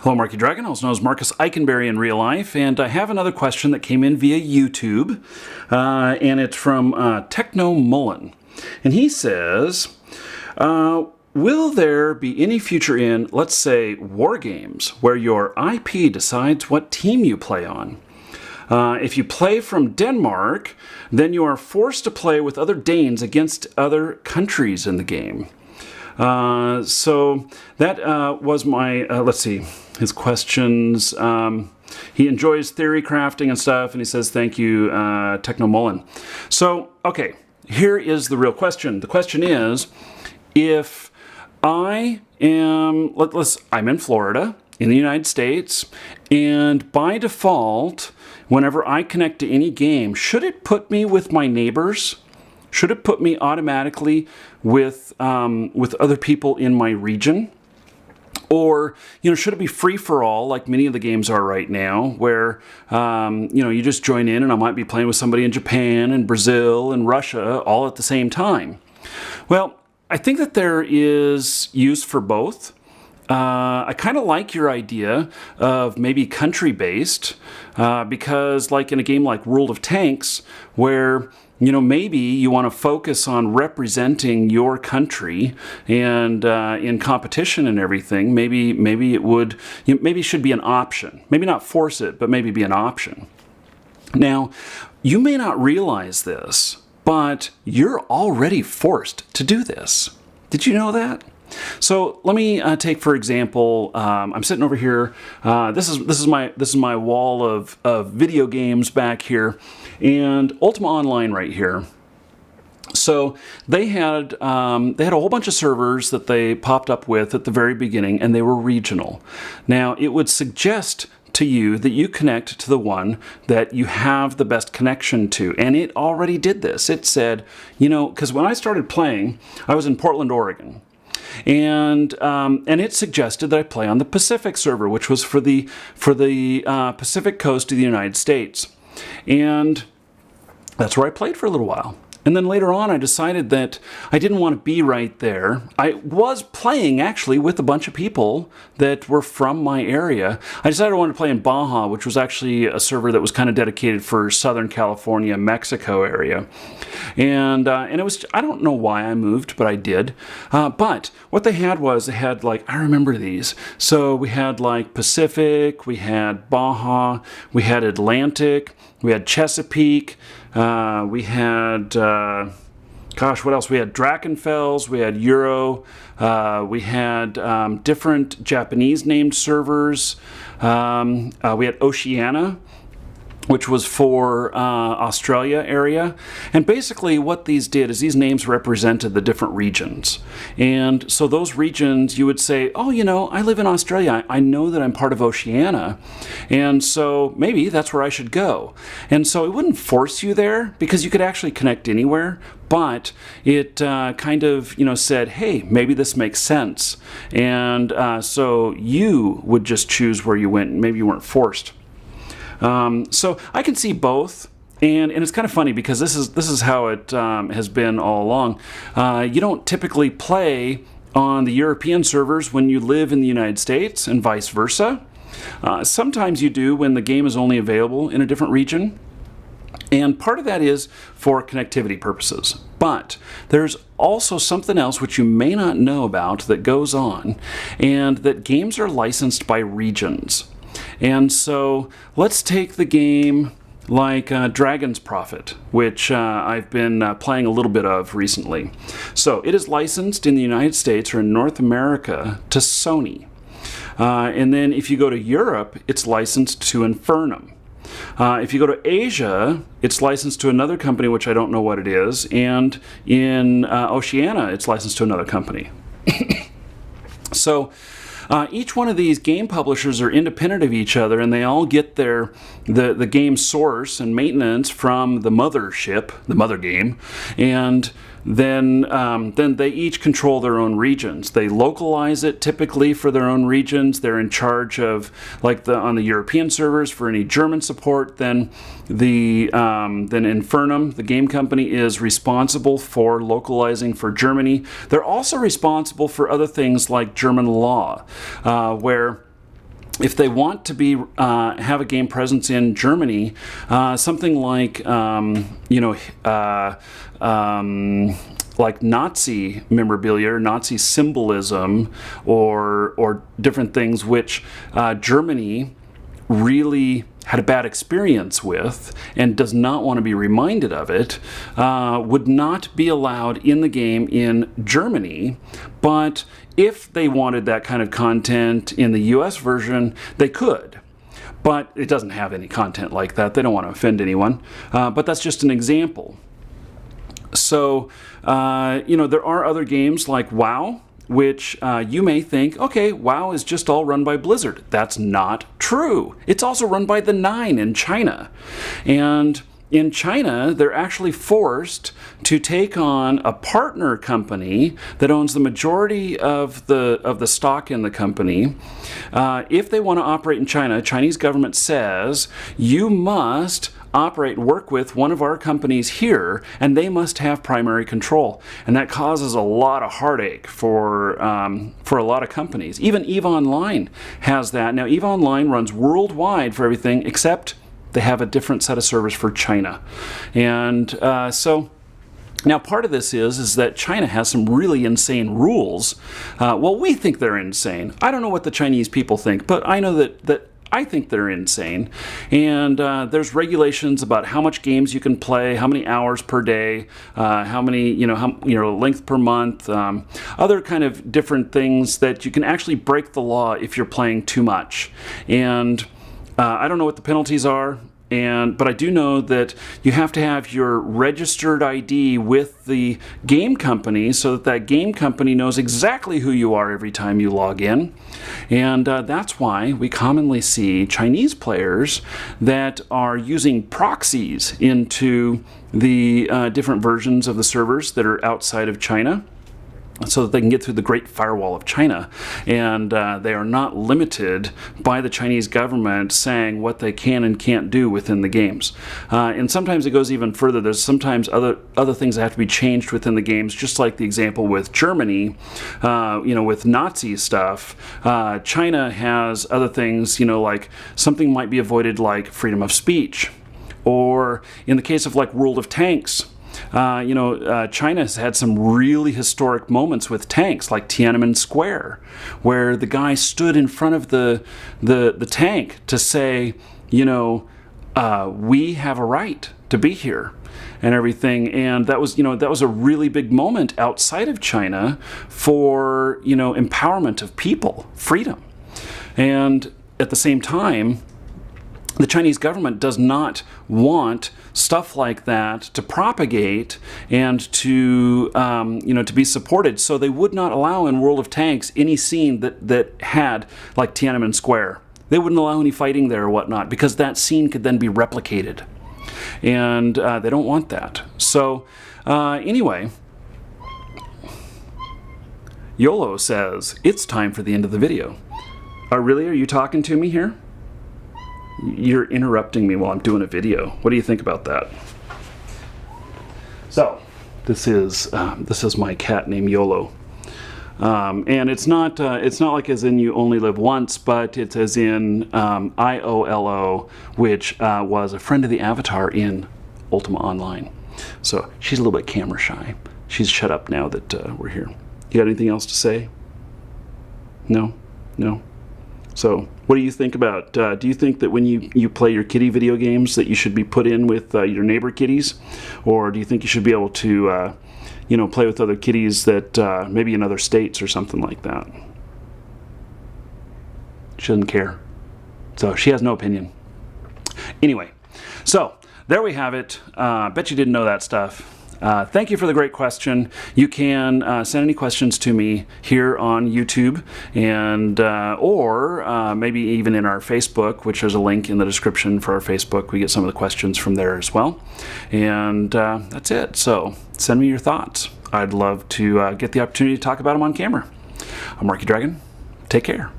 Hello, Marky Dragon, also known as Marcus Eikenberry in real life, and I have another question that came in via YouTube, and it's from Techno Mullen. And he says, will there be any future in, let's say, war games, where your IP decides what team you play on? If you play from Denmark, then you are forced to play with other Danes against other countries in the game. So that was my, let's see, his questions. He enjoys theory crafting and stuff, and he says, thank you, Techno Mullen. So, okay, here is the real question. The question is, if I am, I'm in Florida, in the United States, and by default, whenever I connect to any game, should it put me with my neighbors? Should it put me automatically with other people in my region? Or, should it be free-for-all, like many of the games are right now, where, you just join in and I might be playing with somebody in Japan and Brazil and Russia all at the same time? Well, I think that there is use for both. I kind of like your idea of maybe country-based, because like in a game like World of Tanks, where maybe you want to focus on representing your country and in competition and everything. Maybe it would, maybe it should be an option. Maybe not force it, but maybe be an option. Now, you may not realize this, but you're already forced to do this. Did you know that? So let me take, for example, I'm sitting over here. This is my wall of video games back here, and Ultima Online right here. So they had a whole bunch of servers that they popped up with at the very beginning, and they were regional. Now it would suggest to you that you connect to the one that you have the best connection to, and it already did this. It said, because when I started playing, I was in Portland, Oregon. And it suggested that I play on the Pacific server, which was for the Pacific coast of the United States. And that's where I played for a little while. And then later on, I decided that I didn't want to be right there. I was playing, actually, with a bunch of people that were from my area. I decided I wanted to play in Baja, which was actually a server that was kind of dedicated for Southern California, Mexico area. And it was, I don't know why I moved, but I did. But what they had was, I remember these. So we had like Pacific, we had Baja, we had Atlantic, we had Chesapeake, we had, what else? We had Drachenfels, we had Euro, we had different Japanese named servers, we had Oceania, which was for Australia area. And basically what these did is these names represented the different regions. And so those regions, you would say, oh, I live in Australia. I know that I'm part of Oceania. And so maybe that's where I should go. And so it wouldn't force you there, because you could actually connect anywhere. But it kind of, said, hey, maybe this makes sense. And so you would just choose where you went. Maybe you weren't forced. So I can see both, and it's kind of funny because this is how it has been all along. You don't typically play on the European servers when you live in the United States, and vice versa. Sometimes you do when the game is only available in a different region. And part of that is for connectivity purposes. But there's also something else which you may not know about that goes on, and that games are licensed by regions. And so let's take the game like Dragon's Prophet, which I've been playing a little bit of recently. So it is licensed in the United States or in North America to Sony. And then if you go to Europe, it's licensed to Infernum. If you go to Asia, it's licensed to another company, which I don't know what it is. And in Oceania, it's licensed to another company. So each one of these game publishers are independent of each other, and they all get the game source and maintenance from the mothership, the mother game, and then they each control their own regions. They localize it typically for their own regions. They're in charge of, like on the European servers, for any German support. Then Infernum, the game company, is responsible for localizing for Germany. They're also responsible for other things like German law, where if they want to be have a game presence in Germany, something like like Nazi memorabilia, or Nazi symbolism, or different things which Germany really had a bad experience with and does not want to be reminded of it, would not be allowed in the game in Germany. But if they wanted that kind of content in the US version, they could. But it doesn't have any content like that. They don't want to offend anyone. But that's just an example. So, there are other games like WoW, which you may think, okay, WoW is just all run by Blizzard. That's not true. It's also run by the Nine in China. And in China, they're actually forced to take on a partner company that owns the majority of the stock in the company. If they want to operate in China, Chinese government says, you must work with one of our companies here, and they must have primary control. And that causes a lot of heartache for a lot of companies. Even EVE Online has that. Now, EVE Online runs worldwide for everything, except they have a different set of servers for China. And so now part of this is that China has some really insane rules. Well, we think they're insane. I don't know what the Chinese people think, but I know that I think they're insane. And there's regulations about how much games you can play, how many hours per day, how many, length per month, other kind of different things that you can actually break the law if you're playing too much. And I don't know what the penalties are. But I do know that you have to have your registered ID with the game company so that that game company knows exactly who you are every time you log in. And that's why we commonly see Chinese players that are using proxies into the different versions of the servers that are outside of China, so that they can get through the Great Firewall of China. And they are not limited by the Chinese government saying what they can and can't do within the games. And sometimes it goes even further. There's sometimes other things that have to be changed within the games, just like the example with Germany, with Nazi stuff. China has other things, like something might be avoided like freedom of speech. Or in the case of like World of Tanks, China has had some really historic moments with tanks, like Tiananmen Square, where the guy stood in front of the tank to say, we have a right to be here and everything. And that was a really big moment outside of China for, empowerment of people, freedom. And at the same time, the Chinese government does not want stuff like that to propagate and to be supported. So they would not allow in World of Tanks any scene that had like Tiananmen Square. They wouldn't allow any fighting there or whatnot, because that scene could then be replicated, and they don't want that. So anyway, YOLO says it's time for the end of the video. Really? Are you talking to me here? You're interrupting me while I'm doing a video. What do you think about that? So, this is my cat named YOLO, and it's not like as in you only live once, but it's as in IOLO, which was a friend of the Avatar in Ultima Online. So she's a little bit camera shy. She's shut up now that we're here. You got anything else to say? No. So, what do you think about, do you think that when you play your kitty video games that you should be put in with your neighbor kitties? Or do you think you should be able to, play with other kitties that maybe in other states or something like that? She doesn't care. So, she has no opinion. Anyway, so there we have it. Bet you didn't know that stuff. Thank you for the great question. You can send any questions to me here on YouTube, and or maybe even in our Facebook, which there's a link in the description for our Facebook. We get some of the questions from there as well. And that's it. So send me your thoughts. I'd love to get the opportunity to talk about them on camera. I'm Marky Dragon. Take care.